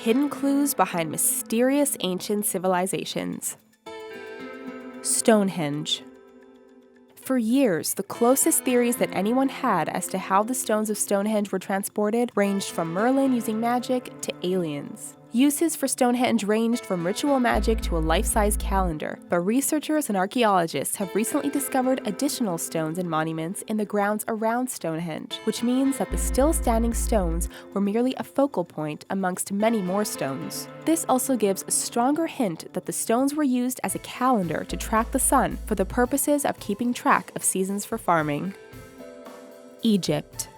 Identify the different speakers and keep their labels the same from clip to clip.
Speaker 1: Hidden clues behind mysterious ancient civilizations. Stonehenge. For years, the closest theories that anyone had as to how the stones of Stonehenge were transported ranged from Merlin using magic to aliens. Uses for Stonehenge ranged from ritual magic to a life-size calendar, but researchers and archaeologists have recently discovered additional stones and monuments in the grounds around Stonehenge, which means that the still-standing stones were merely a focal point amongst many more stones. This also gives a stronger hint that the stones were used as a calendar to track the sun for the purposes of keeping track of seasons for farming. Egypt.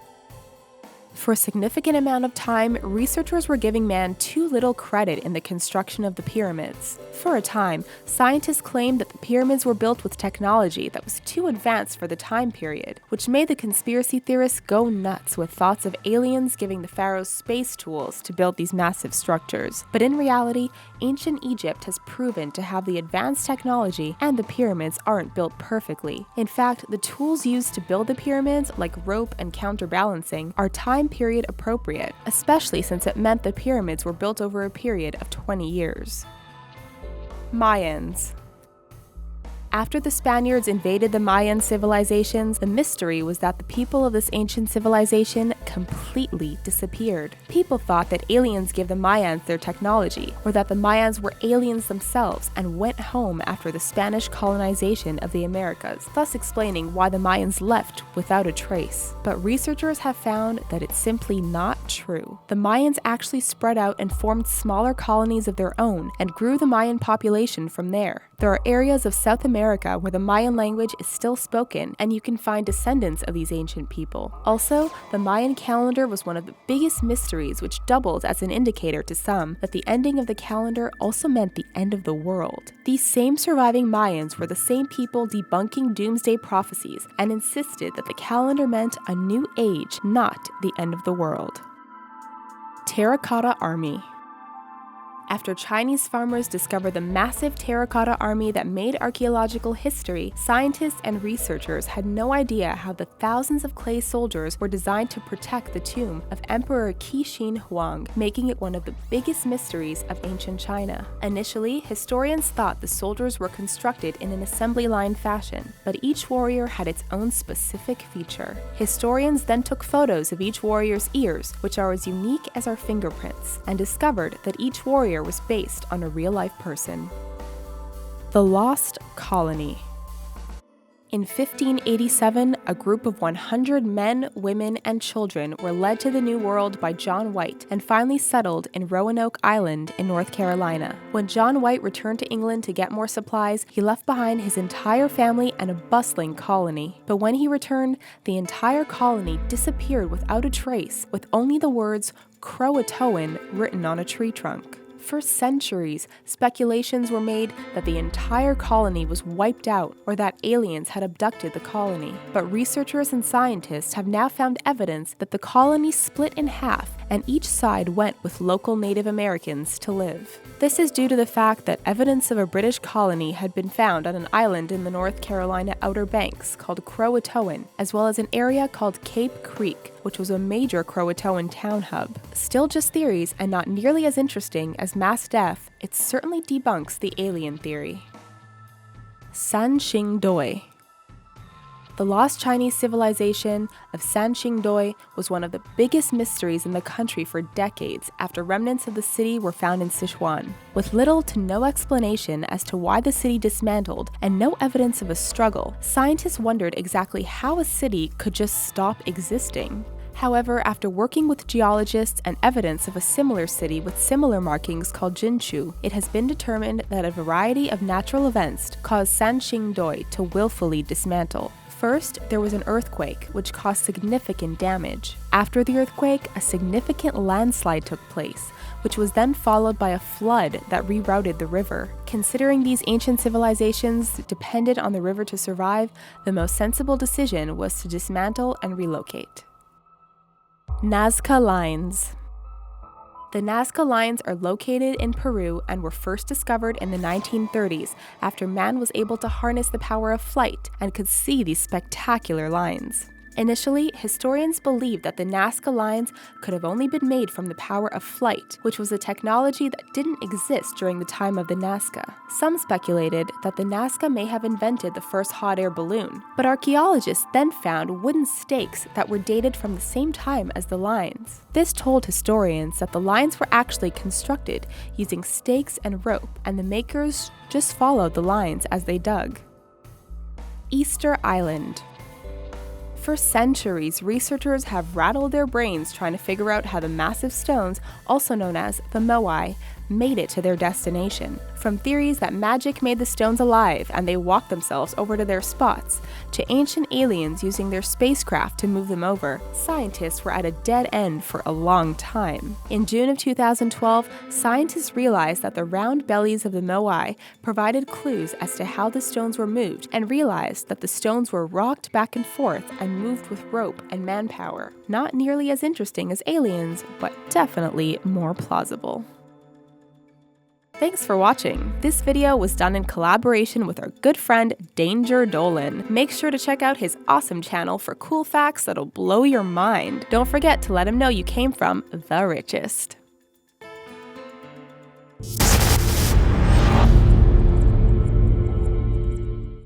Speaker 1: For a significant amount of time, researchers were giving man too little credit in the construction of the pyramids. For a time, scientists claimed that the pyramids were built with technology that was too advanced for the time period, which made the conspiracy theorists go nuts with thoughts of aliens giving the pharaohs space tools to build these massive structures. But in reality, ancient Egypt has proven to have the advanced technology, and the pyramids aren't built perfectly. In fact, the tools used to build the pyramids, like rope and counterbalancing, are time period appropriate, especially since it meant the pyramids were built over a period of 20 years. Mayans. After the Spaniards invaded the Mayan civilizations, the mystery was that the people of this ancient civilization completely disappeared. People thought that aliens gave the Mayans their technology, or that the Mayans were aliens themselves and went home after the Spanish colonization of the Americas, thus explaining why the Mayans left without a trace. But researchers have found that it's simply not true. The Mayans actually spread out and formed smaller colonies of their own and grew the Mayan population from there. There are areas of South America where the Mayan language is still spoken, and you can find descendants of these ancient people. Also, the Mayan calendar was one of the biggest mysteries, which doubled as an indicator to some that the ending of the calendar also meant the end of the world. These same surviving Mayans were the same people debunking doomsday prophecies and insisted that the calendar meant a new age, not the end of the world. Terracotta Army. After Chinese farmers discovered the massive terracotta army that made archaeological history, scientists and researchers had no idea how the thousands of clay soldiers were designed to protect the tomb of Emperor Qi Shi Huang, making it one of the biggest mysteries of ancient China. Initially, historians thought the soldiers were constructed in an assembly line fashion, but each warrior had its own specific feature. Historians then took photos of each warrior's ears, which are as unique as our fingerprints, and discovered that each warrior was based on a real-life person. The Lost Colony. In 1587, a group of 100 men, women, and children were led to the New World by John White and finally settled in Roanoke Island in North Carolina. When John White returned to England to get more supplies, he left behind his entire family and a bustling colony. But when he returned, the entire colony disappeared without a trace, with only the words Croatoan written on a tree trunk. For centuries, speculations were made that the entire colony was wiped out or that aliens had abducted the colony. But researchers and scientists have now found evidence that the colony split in half and each side went with local Native Americans to live. This is due to the fact that evidence of a British colony had been found on an island in the North Carolina Outer Banks called Croatoan, as well as an area called Cape Creek, which was a major Croatoan town hub. Still just theories and not nearly as interesting as mass death, it certainly debunks the alien theory. SANXINGDUI. The lost Chinese civilization of SANXINGDUI was one of the biggest mysteries in the country for decades after remnants of the city were found in Sichuan. With little to no explanation as to why the city dismantled and no evidence of a struggle, scientists wondered exactly how a city could just stop existing. However, after working with geologists and evidence of a similar city with similar markings called Jinchu, it has been determined that a variety of natural events caused SANXINGDUI to willfully dismantle. First, there was an earthquake, which caused significant damage. After the earthquake, a significant landslide took place, which was then followed by a flood that rerouted the river. Considering these ancient civilizations depended on the river to survive, the most sensible decision was to dismantle and relocate. NAZCA lines. The NAZCA lines are located in Peru and were first discovered in the 1930s after man was able to harness the power of flight and could see these spectacular lines. Initially, historians believed that the Nazca lines could have only been made from the power of flight, which was a technology that didn't exist during the time of the NAZCA. Some speculated that the NAZCA may have invented the first hot air balloon, but archaeologists then found wooden stakes that were dated from the same time as the lines. This told historians that the lines were actually constructed using stakes and rope, and the makers just followed the lines as they dug. Easter Island. For centuries, researchers have rattled their brains trying to figure out how the massive stones, also known as the Moai, made it to their destination. From theories that magic made the stones alive and they walked themselves over to their spots, to ancient aliens using their spacecraft to move them over, scientists were at a dead end for a long time. In June of 2012, scientists realized that the round bellies of the Moai provided clues as to how the stones were moved, and realized that the stones were rocked back and forth and moved with rope and manpower. Not nearly as interesting as aliens, but definitely more plausible. Thanks for watching. This video was done in collaboration with our good friend Danger Dolan. Make sure to check out his awesome channel for cool facts that'll blow your mind. Don't forget to let him know you came from the richest.